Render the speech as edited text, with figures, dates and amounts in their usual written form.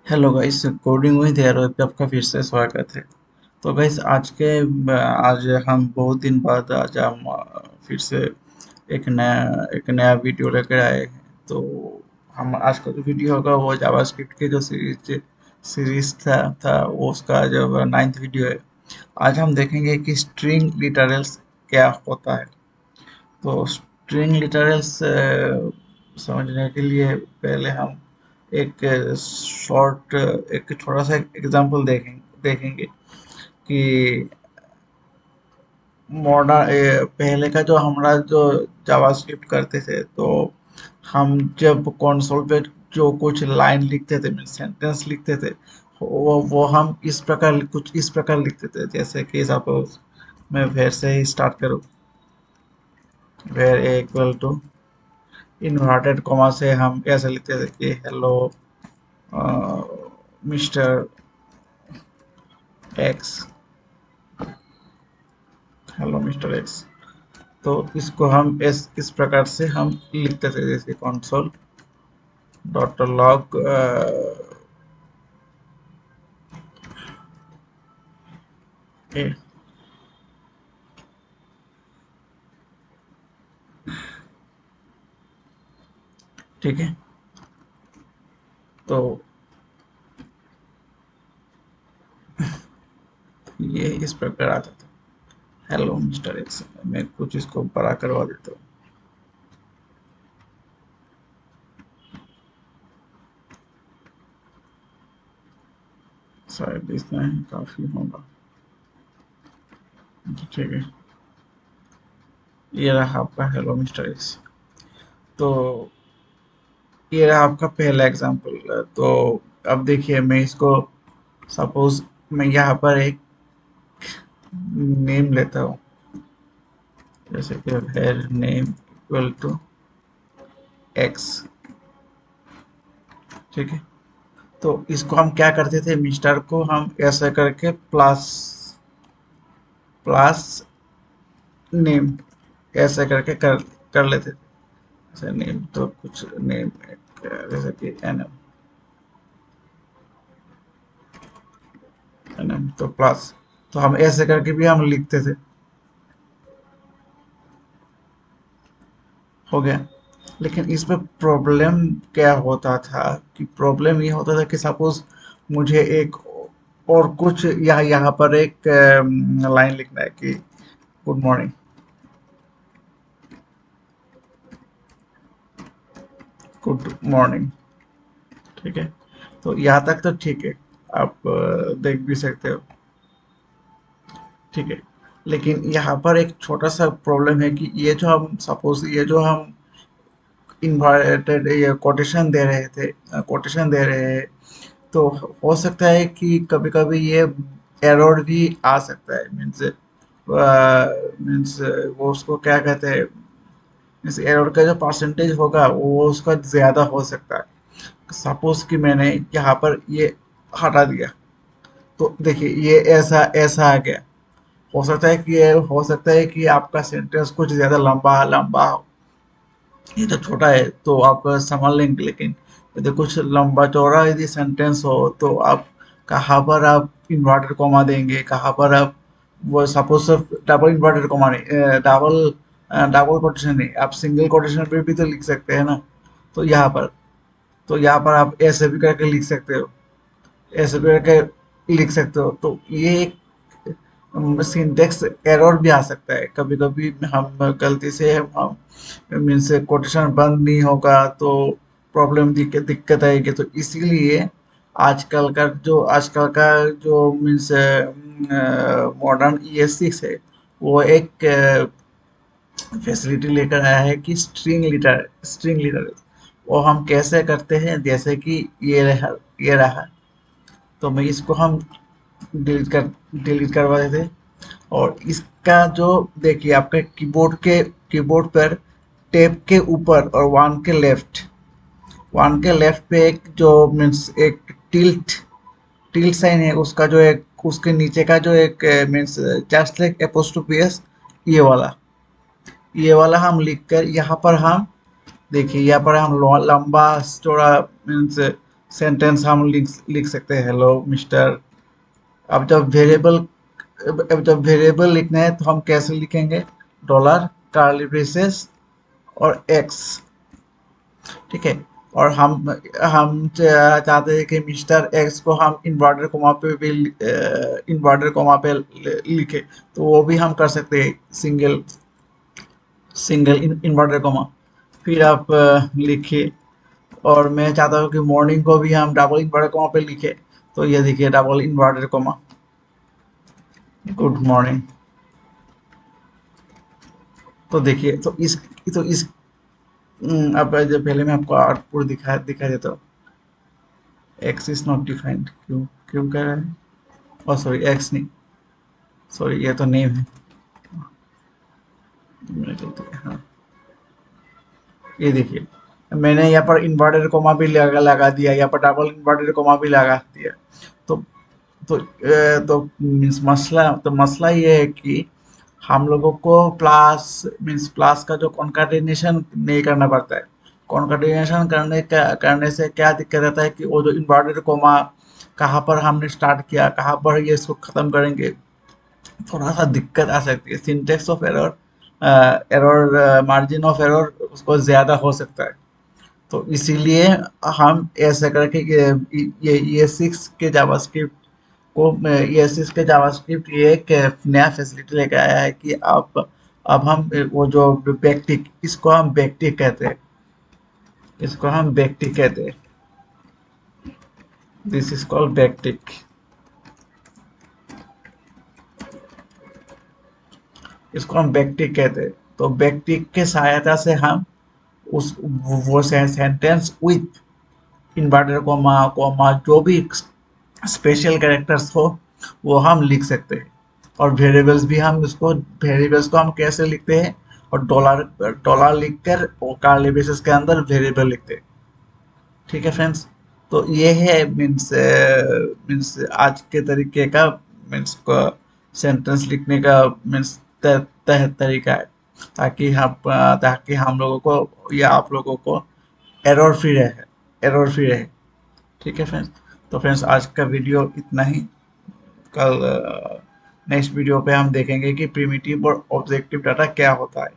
Hello guys, coding with arrow पे आपका फिर से स्वागत है। तो गाइस, आज हम बहुत दिन बाद आज हम फिर से एक नया वीडियो लेकर आए हैं। तो हम आज का जो वीडियो होगा वो जावास्क्रिप्ट के जो सीरीज था वो उसका जो 9th वीडियो है। आज हम देखेंगे कि स्ट्रिंग लिटरल्स क्या होता है। तो स्ट्रिंग लिटरल्स समझने के लिए पहले हम एक शॉर्ट एक छोटा सा एग्जांपल देखेंगे कि मॉडर्न पहले का जो हमारा जो जावास्क्रिप्ट करते थे, तो हम जब कंसोल पे जो कुछ लाइन लिखते थे, सेंटेंस लिखते थे, वो हम कुछ इस प्रकार लिखते थे। जैसे कि सपोज मैं फिर से ही स्टार्ट करूँ, where a equal to inverted comma से हम ऐसे लिखते थे कि hello mister X, hello mister X. तो इसको हम इस प्रकार से हम लिखते थे, जैसे कंसोल डॉट लॉग ए। ठीक है, तो ये इस प्रकार आता था, हेलो मिस्टर एक्स। मैं कुछ इसको बड़ा करवा देता हूँ, शायद इतना ही काफी होगा। ठीक है, ये रहा आपका हेलो मिस्टर एक्स। तो ये रहा आपका पहला एग्जाम्पल। तो अब देखिए, मैं इसको सपोज मैं यहाँ पर एक नेम लेता हूँ, जैसे कि हेर नेम इक्वल टू एक्स। ठीक है, तो इसको हम क्या करते थे, मिस्टर को हम ऐसे करके प्लस प्लस नेम ऐसे करके कर लेते थे। जैसे नेम, तो कुछ नेम जैसे कि एन एम तो प्लस, तो हम ऐसे करके भी हम लिखते थे। हो गया। लेकिन इसमें प्रॉब्लम क्या होता था, कि प्रॉब्लम ये होता था कि सपोज मुझे एक और कुछ यहाँ पर एक लाइन लिखना है कि गुड मॉर्निंग, गुड मॉर्निंग। ठीक है, तो यहाँ तक तो ठीक है, आप देख भी सकते हो। ठीक है, लेकिन यहाँ पर एक छोटा सा प्रॉब्लम है कि ये जो हम सपोज ये जो हम इन्वर्टेड ये कोटेशन दे रहे हैं, तो हो सकता है कि कभी कभी ये एरर भी आ सकता है। मीन्स वो उसको क्या कहते हैं, मीन्स एरर का जो परसेंटेज होगा वो उसका ज़्यादा हो सकता है। सपोज कि मैंने यहाँ पर ये हटा दिया, तो देखिए ये ऐसा ऐसा आ गया। हो सकता है कि ये हो सकता है कि आपका सेंटेंस कुछ ज़्यादा लंबा लंबा हो, ये तो छोटा है तो आप संभाल लेंगे। लेकिन यदि कुछ लंबा चौड़ा यदि सेंटेंस हो, तो आप कहाँ पर आप इन्वर्टेड कॉमा देंगे, कहाँ पर आप वो सपोज सिर्फ डबल इन्वर्टेड कॉमा नहीं, डबल डबल कोटेशन नहीं, आप सिंगल कोटेशन पे भी तो लिख सकते हैं ना। तो यहाँ पर तो यहाँ पर आप ऐसे भी करके लिख सकते हो, ऐसे भी करके लिख सकते हो। तो ये एक सिंटेक्स एरर भी आ सकता है कभी कभी। हम गलती से हम मीन्स कोटेशन बंद नहीं होगा तो दिक्कत आएगी। तो इसीलिए आजकल का जो मीन्स मॉडर्न ES6 है, वो एक फैसिलिटी लेकर आया है कि स्ट्रिंग लीडर वो हम कैसे करते हैं, जैसे कि ये रहा। तो मैं इसको हम डिलीट कर डिलीट करवा देते। और इसका जो देखिए, आपके कीबोर्ड पर टैब के ऊपर और वन के लेफ्ट पे एक जो मीन्स एक टिल्ट साइन है, उसका जो एक उसके नीचे का जो एक means just like apostrophe S, ये वाला ये वाला हम लिख कर यहाँ पर हम देखिए, यहाँ पर हम लंबा चौड़ा मीन्स सेंटेंस हम लिख सकते हैं, हेलो मिस्टर। अब जब वेरिएबल लिखना है तो हम कैसे लिखेंगे? डॉलर, कर्ली ब्रेसेस और एक्स। ठीक है। और हम चाहते हैं कि मिस्टर एक्स को हम इन्वर्टर कोमा पे भी इन्वर्टर कोमा पे लिखे, तो वो भी हम कर सकते हैं, सिंगल सिंगल इन्वर्टर कोमा। फिर आप लिखिए। और मैं चाहता हूँ कि मॉर्निंग को भी हम डबल इन्वर्टर कोमा पे लिखे, तो ये देखिए double inverter comma, good morning. तो देखिए, तो इस अब जो पहले मैं आपको आउटपुट दिखा देता हूँ। एक्स इज नॉट डिफाइंड, क्यों क्यों कह रहा है? ओ सॉरी, एक्स नहीं, सॉरी, ये तो नेम है। मैंने गलती हाँ, ये देखिए, मैंने यहाँ पर इन्वर्टेड कोमा भी लगा दिया, यहाँ पर डबल इन्वर्टेड कोमा भी लगा दिया। तो तो मीन्स मसला ये है कि हम लोगों को प्लस मीन्स प्लस का जो कॉन्काटिनेशन नहीं करना पड़ता है। कॉन्काटिनेशन करने से क्या दिक्कत आता है कि वो जो इन्वर्टेड कोमा कहाँ पर हमने स्टार्ट किया, कहाँ पर ये इसको खत्म करेंगे, थोड़ा सा दिक्कत आ सकती है। Syntax of error, error margin of error उसको ज़्यादा हो सकता है। तो इसीलिए हम ऐसा करके ये सिक्स के जावास्क्रिप्ट को ये सिक्स के जावास्क्रिप्ट ये एक नया फैसिलिटी लेकर आया है कि आप अब हम वो जो बैकटिक, इसको हम बैकटिक कहते हैं, इसको हम बैकटिक कहते हैं। This is called backtick. इसको हम बैकटिक कहते हैं। तो बैकटिक के सहायता से हम उस वो sentence with inverted comma comma जो भी स्पेशल कैरेक्टर्स हो वो हम लिख सकते हैं। और वेरिएबल्स भी हम उसको वेरिएबल्स को हम कैसे लिखते हैं? और डॉलर डॉलर लिखकर और कर्ली ब्रेसेस के अंदर वेरिएबल लिखते हैं। ठीक है फ्रेंड्स। तो ये है मीन्स आज के तरीके का मीन्स सेंटेंस लिखने का मीन्स तरीका है, ताकि हम लोगों को या आप लोगों को एरर फ्री रहे। ठीक है फ्रेंड्स। तो फ्रेंड्स, आज का वीडियो इतना ही। कल नेक्स्ट वीडियो पे हम देखेंगे कि प्रिमिटिव और ऑब्जेक्टिव डाटा क्या होता है।